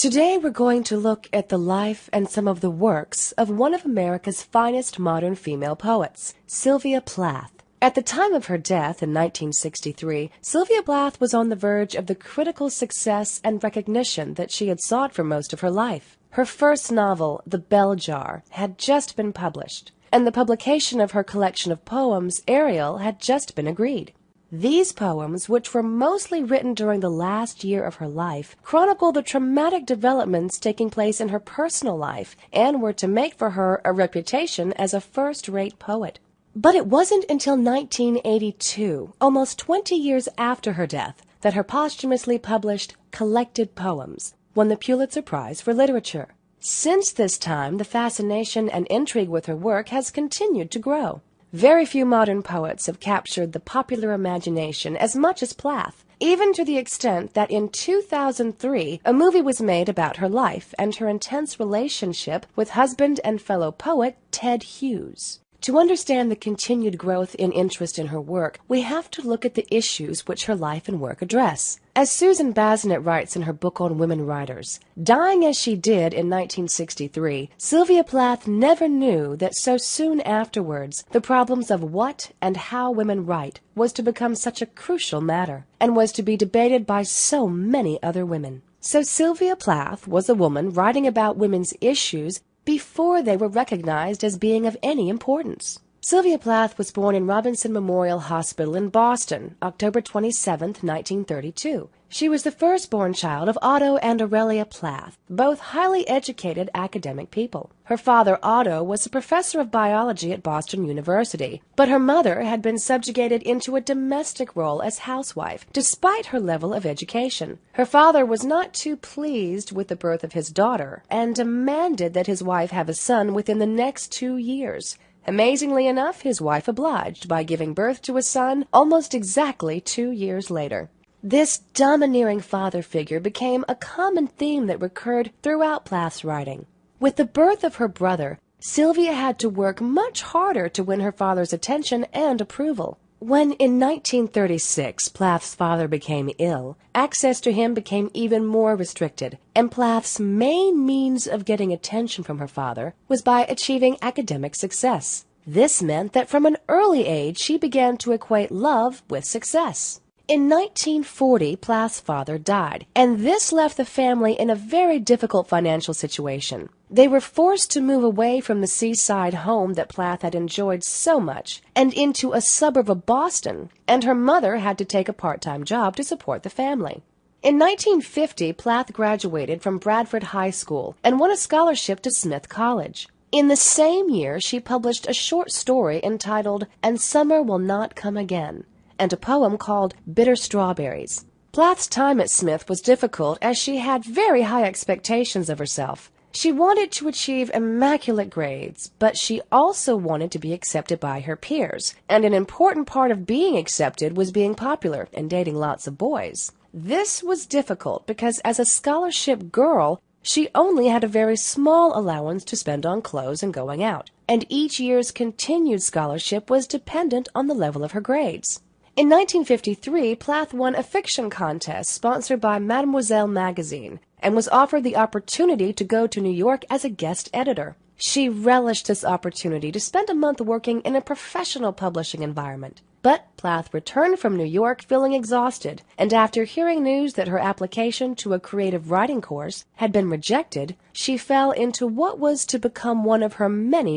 Today we're going to look at the life and some of the works of one of America's finest modern female poets, Sylvia Plath. At the time of her death in 1963, Sylvia Plath was on the verge of the critical success and recognition that she had sought for most of her life. Her first novel, The Bell Jar, had just been published, and the publication of her collection of poems, Ariel, had just been agreed. These poems, which were mostly written during the last year of her life, chronicle the traumatic developments taking place in her personal life and were to make for her a reputation as a first-rate poet. But it wasn't until 1982, almost 20 years after her death, that her posthumously published Collected Poems won the Pulitzer Prize for Literature. Since this time, the fascination and intrigue with her work has continued to grow. Very few modern poets have captured the popular imagination as much as Plath, even to the extent that in 2003 a movie was made about her life and her intense relationship with husband and fellow poet Ted Hughes. To understand the continued growth in interest in her work, we have to look at the issues which her life and work address. As Susan Bassnett writes in her book on women writers, dying as she did in 1963, Sylvia Plath never knew that so soon afterwards the problems of what and how women write was to become such a crucial matter, and was to be debated by so many other women. So Sylvia Plath was a woman writing about women's issues before they were recognized as being of any importance. Sylvia Plath was born in Robinson Memorial Hospital in Boston, October 27, 1932. She was the firstborn child of Otto and Aurelia Plath, both highly educated academic people. Her father, Otto, was a professor of biology at Boston University, but her mother had been subjugated into a domestic role as housewife, despite her level of education. Her father was not too pleased with the birth of his daughter, and demanded that his wife have a son within the next 2 years. Amazingly enough, his wife obliged by giving birth to a son almost exactly 2 years later. This domineering father figure became a common theme that recurred throughout Plath's writing. With the birth of her brother, Sylvia had to work much harder to win her father's attention and approval. When in 1936 Plath's father became ill, access to him became even more restricted, and Plath's main means of getting attention from her father was by achieving academic success. This meant that from an early age she began to equate love with success. In 1940, Plath's father died, and this left the family in a very difficult financial situation. They were forced to move away from the seaside home that Plath had enjoyed so much and into a suburb of Boston, and her mother had to take a part-time job to support the family. In 1950, Plath graduated from Bradford High School and won a scholarship to Smith College. In the same year, she published a short story entitled "And Summer Will Not Come Again," and a poem called Bitter Strawberries. Plath's time at Smith was difficult as she had very high expectations of herself. She wanted to achieve immaculate grades, but she also wanted to be accepted by her peers, and an important part of being accepted was being popular and dating lots of boys. This was difficult because as a scholarship girl, she only had a very small allowance to spend on clothes and going out, and each year's continued scholarship was dependent on the level of her grades. In 1953, Plath won a fiction contest sponsored by Mademoiselle magazine and was offered the opportunity to go to New York as a guest editor. She relished this opportunity to spend a month working in a professional publishing environment. But Plath returned from New York feeling exhausted, and after hearing news that her application to a creative writing course had been rejected, she fell into what was to become one of her many